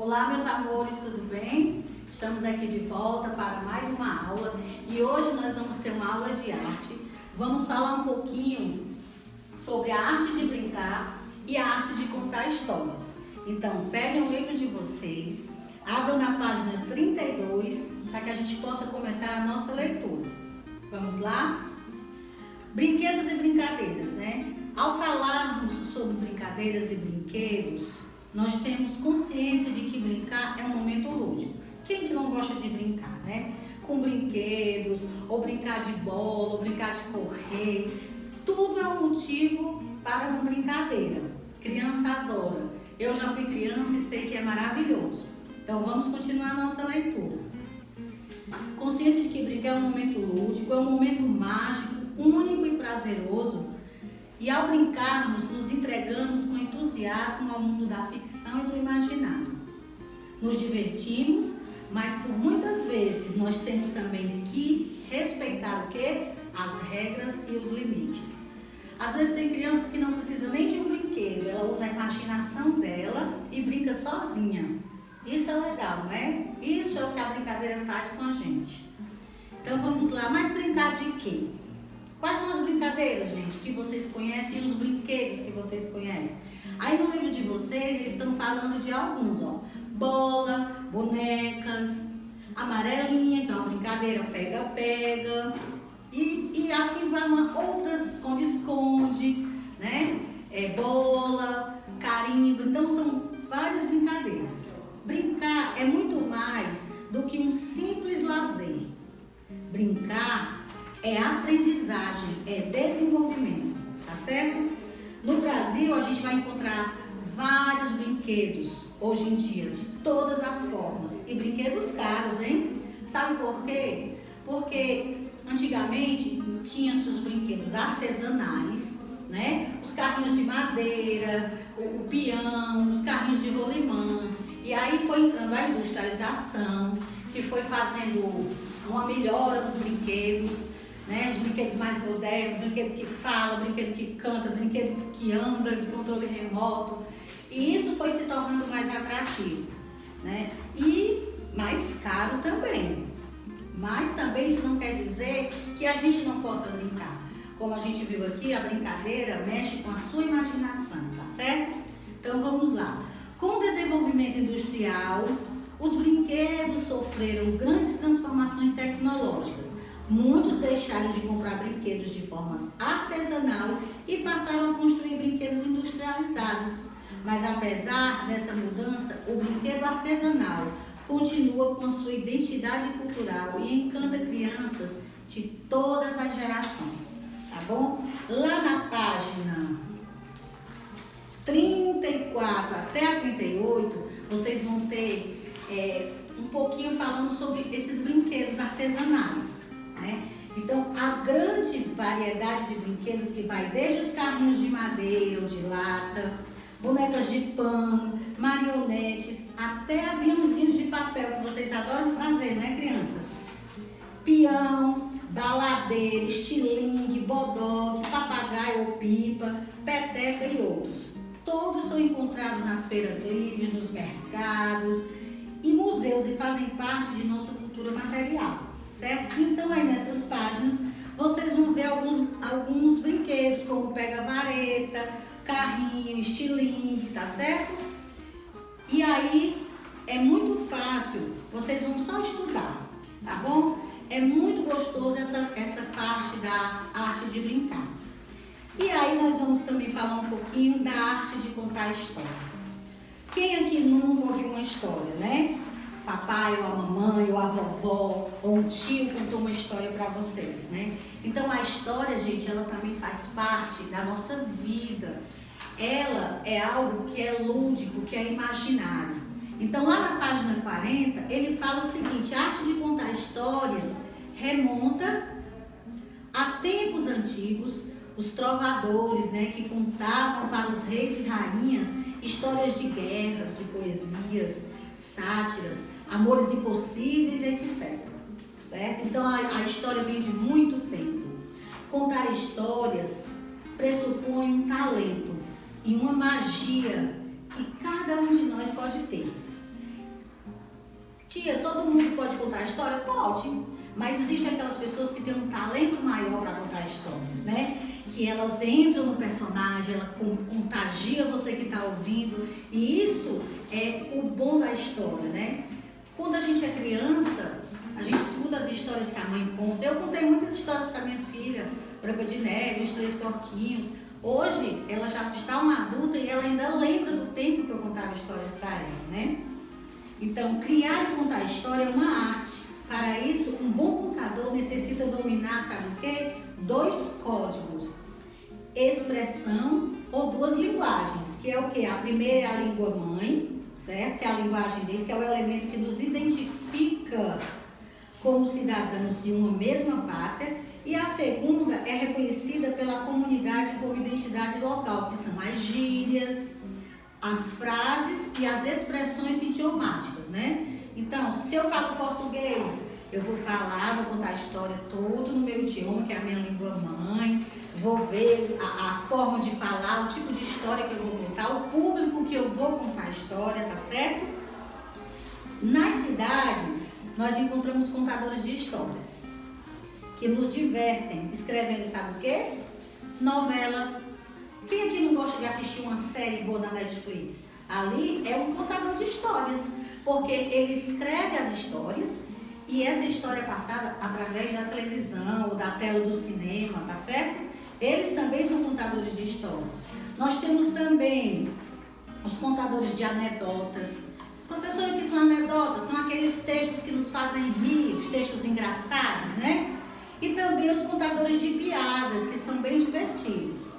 Olá, meus amores, tudo bem? Estamos aqui de volta para mais uma aula e hoje nós vamos ter uma aula de arte. Vamos falar um pouquinho sobre a arte de brincar e a arte de contar histórias. Então, peguem o livro de vocês, abram na página 32 para que a gente possa começar a nossa leitura. Vamos lá? Brinquedos e brincadeiras, né? Ao falarmos sobre brincadeiras e brinquedos, nós temos consciência de que brincar é um momento lúdico. Quem que não gosta de brincar, né? Com brinquedos, ou brincar de bola, ou brincar de correr. Tudo é um motivo para uma brincadeira. Criança adora. Eu já fui criança e sei que é maravilhoso. Então vamos continuar a nossa leitura. Consciência de que brincar é um momento lúdico, é um momento mágico, único e prazeroso. E ao brincarmos, nos entregamos com entusiasmo ao mundo da ficção e do imaginário. Nos divertimos, mas por muitas vezes nós temos também que respeitar o quê? As regras e os limites. Às vezes tem crianças que não precisam nem de um brinquedo, ela usa a imaginação dela e brinca sozinha. Isso é legal, não é? Isso é o que a brincadeira faz com a gente. Então vamos lá, mas brincar de quê? Quais são as brincadeiras, gente, que vocês conhecem e os brinquedos que vocês conhecem? Aí no livro de vocês, eles estão falando de alguns, ó. Bola, bonecas, amarelinha, que é uma brincadeira, pega-pega. E assim vai outras, esconde-esconde, né? Bola, carimbo. Então são várias brincadeiras. Brincar é muito mais do que um simples lazer. Brincar é aprendizagem, é desenvolvimento, tá certo? No Brasil, a gente vai encontrar vários brinquedos, hoje em dia, de todas as formas. E brinquedos caros, hein? Sabe por quê? Porque antigamente tinha-se os brinquedos artesanais, né? Os carrinhos de madeira, o peão, os carrinhos de rolimã. E aí foi entrando a industrialização, que foi fazendo uma melhora dos brinquedos, né? Os brinquedos mais modernos, brinquedo que fala, brinquedo que canta, brinquedo que anda, de controle remoto. E isso foi se tornando mais atrativo, né? E mais caro também. Mas também isso não quer dizer que a gente não possa brincar. Como a gente viu aqui, a brincadeira mexe com a sua imaginação, tá certo? Então vamos lá. Com o desenvolvimento industrial, os brinquedos sofreram grandes transformações tecnológicas. Muitos deixaram de comprar brinquedos de forma artesanal e passaram a construir brinquedos industrializados. Mas apesar dessa mudança, o brinquedo artesanal continua com sua identidade cultural e encanta crianças de todas as gerações, tá bom? Lá na página 34 até a 38, vocês vão ter um pouquinho falando sobre esses brinquedos artesanais, né? Então, a grande variedade de brinquedos que vai desde os carrinhos de madeira ou de lata, bonecas de pano, marionetes, até aviãozinhos de papel, que vocês adoram fazer, né, crianças? Peão, baladeira, estilingue, bodoque, papagaio ou pipa, peteca e outros. Todos são encontrados nas feiras livres, nos mercados e museus e fazem parte de nossa cultura material, certo? Então aí nessas páginas vocês vão ver alguns brinquedos, como pega-vareta, carrinho, estilingue, tá certo? E aí é muito fácil, vocês vão só estudar, tá bom? É muito gostoso essa parte da arte de brincar. E aí nós vamos também falar um pouquinho da arte de contar história. Quem aqui nunca ouviu uma história, né? Papai ou a mamãe ou a vovó ou um tio contou uma história para vocês, né? Então a história, gente, ela também faz parte da nossa vida. Ela é algo que é lúdico, que é imaginário. Então lá na página 40, ele fala o seguinte: a arte de contar histórias remonta a tempos antigos, os trovadores, né, que contavam para os reis e rainhas histórias de guerras, de poesias, sátiras, amores impossíveis, etc. Certo? Então a história vem de muito tempo. Contar histórias pressupõe um talento e uma magia que cada um de nós pode ter. Tia, todo mundo pode contar história? Pode. Mas existem aquelas pessoas que têm um talento maior para contar histórias, né? Que elas entram no personagem, ela contagia você que está ouvindo. E isso é o bom da história, né? Quando a gente é criança, a gente escuta as histórias que a mãe conta. Eu contei muitas histórias para minha filha, Branca de Neve, Os Três Porquinhos. Hoje, ela já está uma adulta e ela ainda lembra do tempo que eu contava histórias para ela, né? Então, criar e contar história é uma arte. Para isso, um bom contador necessita dominar, sabe o quê? 2 códigos. Expressão ou 2 linguagens, que é o quê? A primeira é a língua mãe, certo? Que é a linguagem dele, que é o elemento que nos identifica como cidadãos de uma mesma pátria. E a segunda é reconhecida pela comunidade como identidade local, que são as gírias, as frases e as expressões idiomáticas, né? Então, se eu falo português, eu vou falar, vou contar a história toda no meu idioma, que é a minha língua mãe, vou ver a forma de falar, o tipo de história que eu vou contar, o público que eu vou contar a história, tá certo? Nas cidades, nós encontramos contadores de histórias, que nos divertem, escrevendo, sabe o quê? Novela. Quem aqui não gosta de assistir uma série boa na Netflix? Ali é um contador de histórias, porque ele escreve as histórias e essa história é passada através da televisão ou da tela do cinema, tá certo? Eles também são contadores de histórias. Nós temos também os contadores de anedotas. Professor, o que são anedotas? São aqueles textos que nos fazem rir, os textos engraçados, né? E também os contadores de piadas, que são bem divertidos.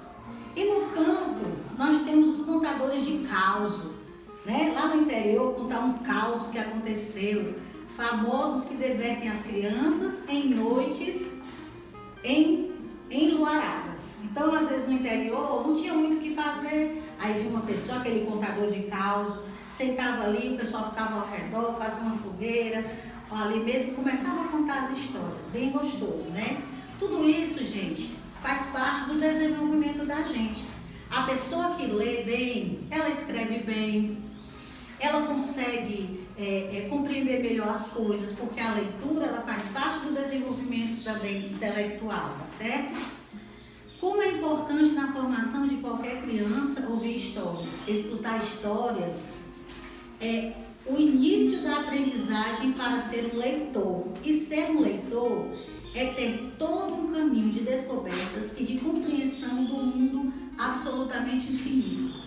E no campo, nós temos os contadores de causo, né? Lá no interior, contar um caos que aconteceu. Famosos que divertem as crianças em noites enluaradas. Então, às vezes no interior, não tinha muito o que fazer. Aí vinha uma pessoa, aquele contador de caos, sentava ali, o pessoal ficava ao redor, fazia uma fogueira, ali mesmo, começava a contar as histórias. Bem gostoso, né? Tudo isso, gente, faz parte do desenvolvimento da gente. A pessoa que lê bem, ela escreve bem, ela consegue compreender melhor as coisas, porque a leitura ela faz parte do desenvolvimento também intelectual, tá certo? Como é importante na formação de qualquer criança ouvir histórias, escutar histórias, é o início da aprendizagem para ser um leitor. E ser um leitor é ter todo um caminho de descobertas e de compreensão do mundo absolutamente infinito.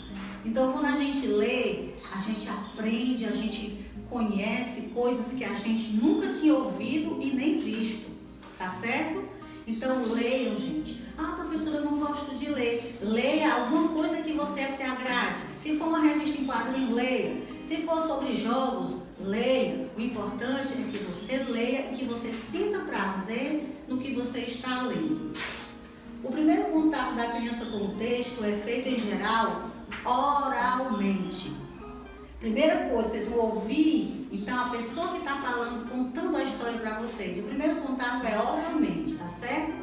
Então, quando a gente lê, a gente aprende, a gente conhece coisas que a gente nunca tinha ouvido e nem visto, tá certo? Então, leiam, gente. Ah, professora, eu não gosto de ler. Leia alguma coisa que você se agrade. Se for uma revista em quadrinho, leia. Se for sobre jogos, leia. O importante é que você leia e que você sinta prazer no que você está lendo. O primeiro contato da criança com o texto é feito, em geral, oralmente. Primeira coisa, vocês vão ouvir, então a pessoa que está falando, contando a história para vocês. O primeiro contato é oralmente, tá certo?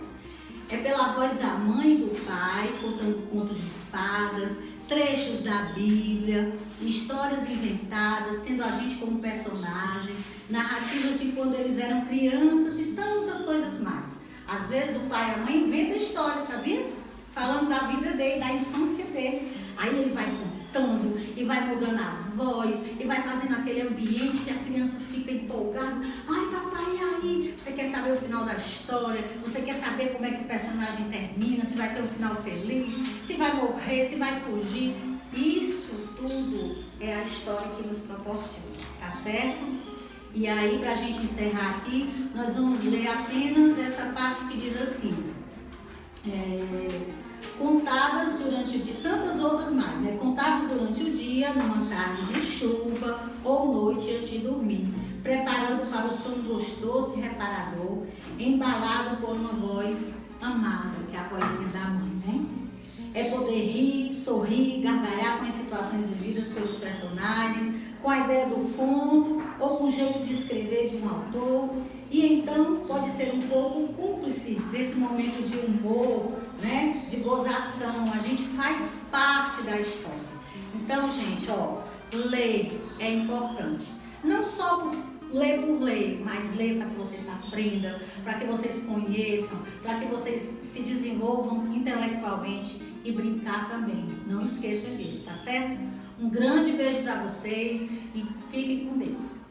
É pela voz da mãe e do pai, contando contos de fadas, trechos da Bíblia, histórias inventadas, tendo a gente como personagem, narrativas de quando eles eram crianças e tantas coisas mais. Às vezes o pai e a mãe inventam histórias, sabia? Falando da vida dele, da infância dele. Aí ele vai contando e vai mudando a voz e vai fazendo aquele ambiente que a criança fica empolgada. Ai, papai, e aí? Você quer saber o final da história? Você quer saber como é que o personagem termina? Se vai ter um final feliz? Se vai morrer? Se vai fugir? Isso tudo é a história que nos proporciona, tá certo? E aí, pra gente encerrar aqui, nós vamos ler apenas essa parte que diz assim. Contadas durante o dia, tantas outras mais, né? Contadas durante o dia, numa tarde de chuva ou noite antes de dormir, preparando para o sono gostoso e reparador, embalado por uma voz amada, que é a vozinha da mãe, né? É poder rir, sorrir, gargalhar com as situações vividas pelos personagens, com a ideia do conto ou com o jeito de escrever de um autor. E então pode ser um pouco cúmplice desse momento de humor, né? De gozação. A gente faz parte da história. Então, gente, ler é importante. Não só por ler por ler, mas ler para que vocês aprendam, para que vocês conheçam, para que vocês se desenvolvam intelectualmente e brincar também. Não esqueçam disso, tá certo? Um grande beijo para vocês e fiquem com Deus.